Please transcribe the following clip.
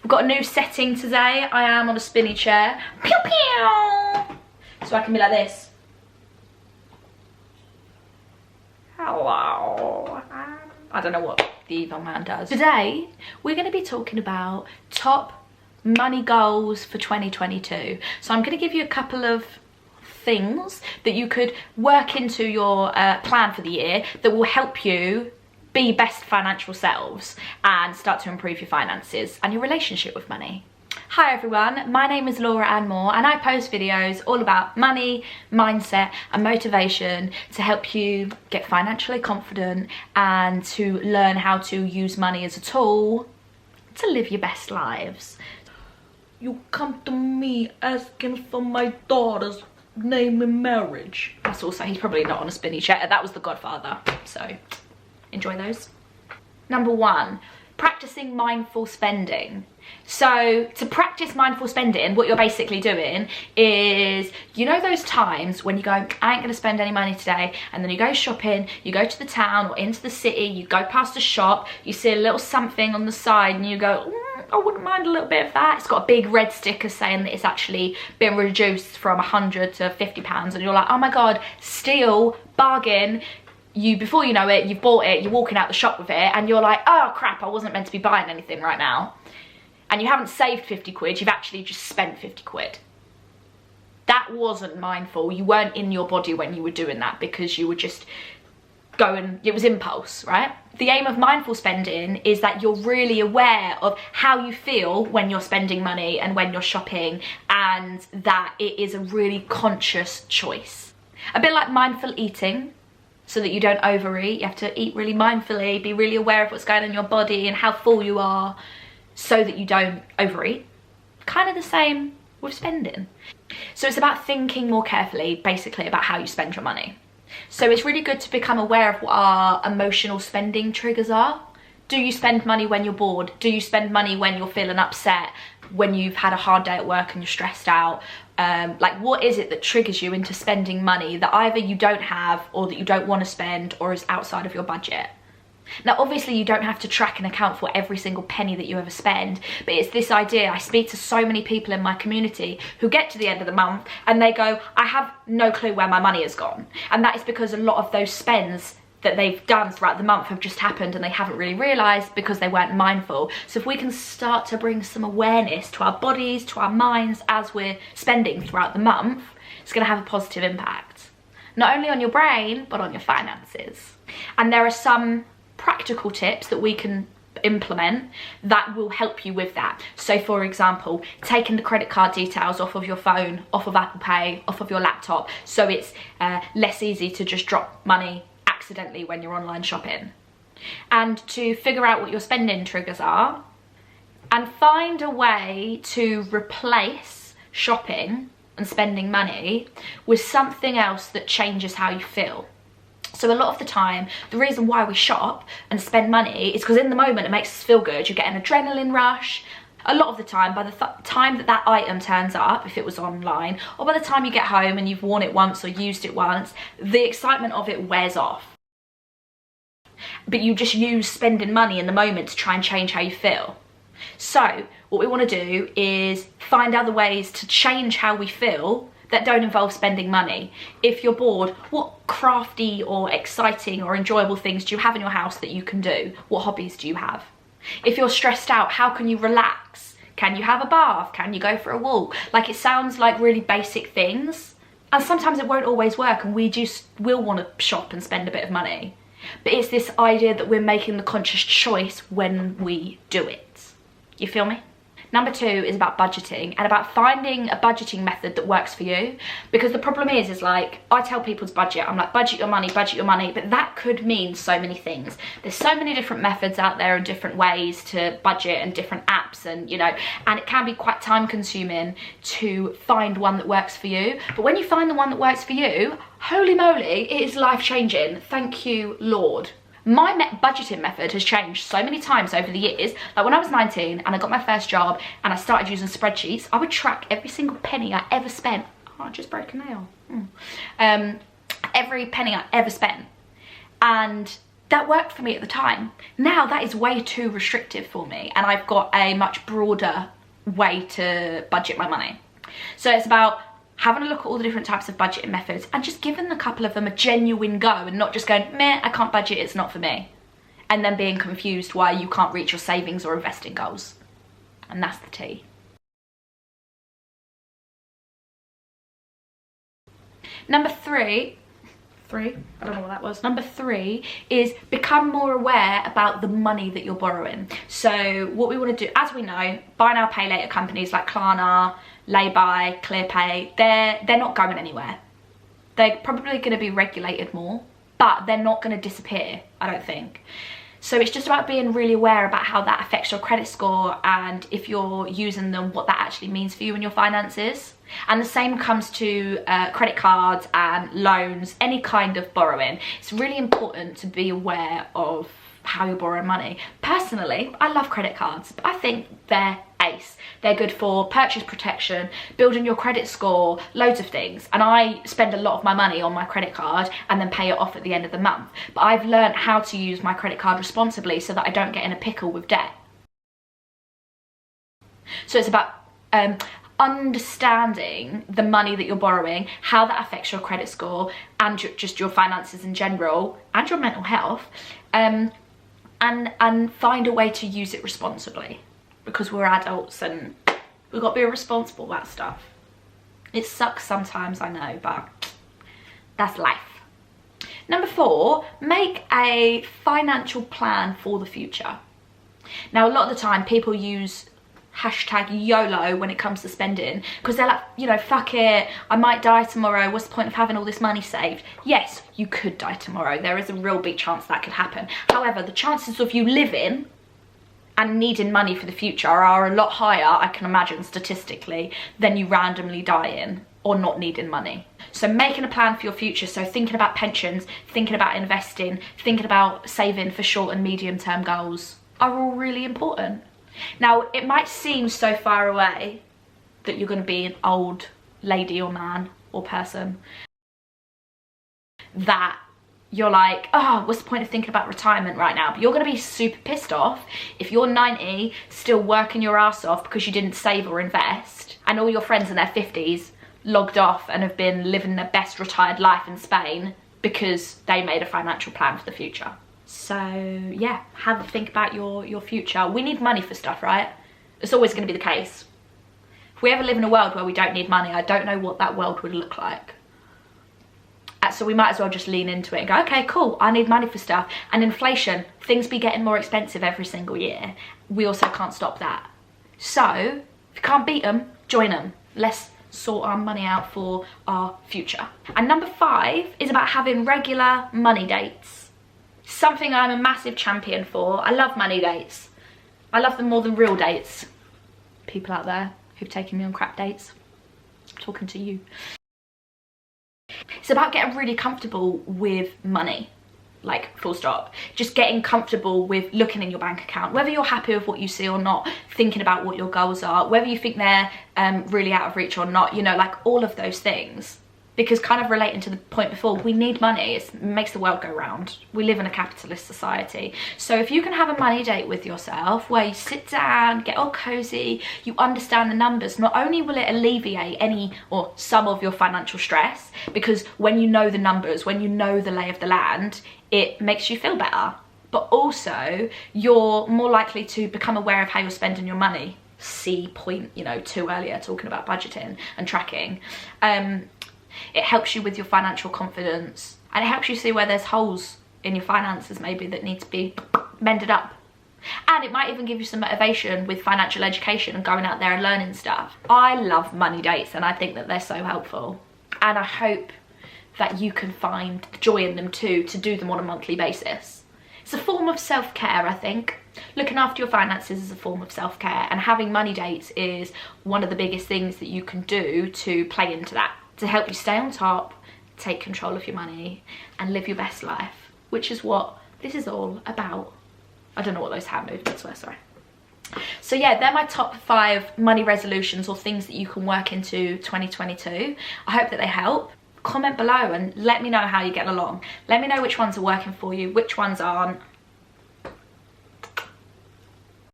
We've got a new setting today. I am on a spinny chair. Pew pew! So I can be like this. Hello. I don't know what the evil man does. Today, we're going to be talking about top money goals for 2022. So I'm going to give you a couple of things that you could work into your plan for the year that will help you be best financial selves and start to improve your finances and your relationship with money. Hi everyone, my name is Laura Ann Moore and I post videos all about money, mindset and motivation to help you get financially confident and to learn how to use money as a tool to live your best lives. You come to me asking for my daughter's name in marriage. That's also, he's probably not on a spinny chair. That was The Godfather, so enjoy those. Number one, practicing mindful spending. So to practice mindful spending, what you're basically doing is, you know those times when you go, I ain't gonna spend any money today, and then you go shopping, you go to the town or into the city, you go past a shop, you see a little something on the side and you go, I wouldn't mind a little bit of that. It's got a big red sticker saying that it's actually been reduced from 100 to 50 pounds, and you're like, oh my God, steal, bargain. Before you know it, you've bought it, you're walking out the shop with it, and you're like, oh crap, I wasn't meant to be buying anything right now. And you haven't saved 50 quid, you've actually just spent 50 quid. That wasn't mindful. You weren't in your body when you were doing that because you were just going, it was impulse, right? The aim of mindful spending is that you're really aware of how you feel when you're spending money and when you're shopping, and that it is a really conscious choice. A bit like mindful eating, so that you don't overeat. You have to eat really mindfully, be really aware of what's going on in your body and how full you are so that you don't overeat. Kind of the same with spending. So it's about thinking more carefully, basically, about how you spend your money. So it's really good to become aware of what our emotional spending triggers are. Do you spend money when you're bored? Do you spend money when you're feeling upset? When you've had a hard day at work and you're stressed out? Like, what is it that triggers you into spending money that either you don't have or that you don't want to spend or is outside of your budget? Now, obviously you don't have to track and account for every single penny that you ever spend, but it's this idea. I speak to so many people in my community who get to the end of the month and they go, I have no clue where my money has gone. And that is because a lot of those spends that they've done throughout the month have just happened and they haven't really realised because they weren't mindful. So if we can start to bring some awareness to our bodies, to our minds as we're spending throughout the month, it's going to have a positive impact. Not only on your brain, but on your finances. And there are some practical tips that we can implement that will help you with that. So for example, taking the credit card details off of your phone, off of Apple Pay, off of your laptop, so it's less easy to just drop money accidentally when you're online shopping. And to figure out what your spending triggers are and find a way to replace shopping and spending money with something else that changes how you feel. So a lot of the time, the reason why we shop and spend money is because in the moment it makes us feel good. You get an adrenaline rush. A lot of the time, by the time that item turns up, if it was online, or by the time you get home and you've worn it once or used it once, the excitement of it wears off. But you just use spending money in the moment to try and change how you feel. So what we want to do is find other ways to change how we feel that don't involve spending money. If you're bored, what crafty or exciting or enjoyable things do you have in your house that you can do? What hobbies do you have? If you're stressed out, how can you relax? Can you have a bath? Can you go for a walk? Like, it sounds like really basic things, and sometimes it won't always work and we just will want to shop and spend a bit of money. But it's this idea that we're making the conscious choice when we do it. You feel me? Number two is about budgeting and about finding a budgeting method that works for you. Because the problem is like, I tell people to budget. I'm like, budget your money, but that could mean so many things. There's so many different methods out there and different ways to budget and different apps, and you know, and it can be quite time consuming to find one that works for you. But when you find the one that works for you, holy moly, it is life changing. Thank you, Lord. My budgeting method has changed so many times over the years. Like when I was 19 and I got my first job and I started using spreadsheets, I would track every single penny I ever spent. Oh, I just broke a nail. Every penny I ever spent. And that worked for me at the time. Now that is way too restrictive for me, and I've got a much broader way to budget my money. So it's about having a look at all the different types of budgeting methods and just giving a couple of them a genuine go, and not just going, meh, I can't budget, it's not for me. And then being confused why you can't reach your savings or investing goals. And that's the tea. Number three, I don't know what that was. Number 3 is become more aware about the money that you're borrowing. So what we want to do, as we know, buy now, pay later companies like Klarna, Lay-Buy, ClearPay, they're not going anywhere. They're probably going to be regulated more, but they're not going to disappear, I don't think. So it's just about being really aware about how that affects your credit score, and if you're using them, what that actually means for you and your finances. And the same comes to credit cards and loans, any kind of borrowing. It's really important to be aware of how you're borrowing money. Personally, I love credit cards. I think they're ace. They're good for purchase protection, building your credit score, loads of things. And I spend a lot of my money on my credit card and then pay it off at the end of the month. But I've learned how to use my credit card responsibly so that I don't get in a pickle with debt. So it's about understanding the money that you're borrowing, how that affects your credit score and just your finances in general and your mental health, and find a way to use it responsibly, because we're adults and we've got to be responsible about stuff. It sucks sometimes, I know, but that's life. Number 4, make a financial plan for the future. Now, a lot of the time people use hashtag YOLO when it comes to spending, because they're like, you know, fuck it, I might die tomorrow, what's the point of having all this money saved? Yes, you could die tomorrow. There is a real big chance that could happen. However, the chances of you living and needing money for the future are a lot higher, I can imagine, statistically, than you randomly dying or not needing money. So making a plan for your future, so thinking about pensions, thinking about investing, thinking about saving for short and medium term goals are all really important. Now, it might seem so far away that you're going to be an old lady or man or person that you're like, oh, what's the point of thinking about retirement right now? But you're going to be super pissed off if you're 90, still working your ass off because you didn't save or invest, and all your friends in their 50s logged off and have been living their best retired life in Spain because they made a financial plan for the future. So yeah, have a think about your future. We need money for stuff, right? It's always going to be the case. If we ever live in a world where we don't need money, I don't know what that world would look like. So we might as well just lean into it and go, okay, cool, I need money for stuff. And inflation, things be getting more expensive every single year. We also can't stop that. So if you can't beat them, join them. Let's sort our money out for our future. And number 5 is about having regular money dates. Something I'm a massive champion for. I love money dates. I love them more than real dates. People out there who've taken me on crap dates, I'm talking to you. It's about getting really comfortable with money, like full stop. Just getting comfortable with looking in your bank account, whether you're happy with what you see or not, thinking about what your goals are, whether you think they're really out of reach or not, you know, like all of those things. Because kind of relating to the point before, we need money. It makes the world go round. We live in a capitalist society. So if you can have a money date with yourself where you sit down, get all cozy, you understand the numbers, not only will it alleviate any or some of your financial stress, because when you know the numbers, when you know the lay of the land, it makes you feel better. But also, you're more likely to become aware of how you're spending your money. See point, 2 earlier, talking about budgeting and tracking. It helps you with your financial confidence, and it helps you see where there's holes in your finances maybe that need to be mended up. And it might even give you some motivation with financial education and going out there and learning stuff. I love money dates and I think that they're so helpful. And I hope that you can find joy in them too, to do them on a monthly basis. It's a form of self-care, I think. Looking after your finances is a form of self-care, and having money dates is one of the biggest things that you can do to play into that, to help you stay on top, take control of your money, and live your best life, which is what this is all about. I don't know what those hand movements were, sorry. So yeah, they're my top 5 money resolutions or things that you can work into 2022. I hope that they help. comment below and let me know how you're getting along. Let me know which ones are working for you, which ones aren't.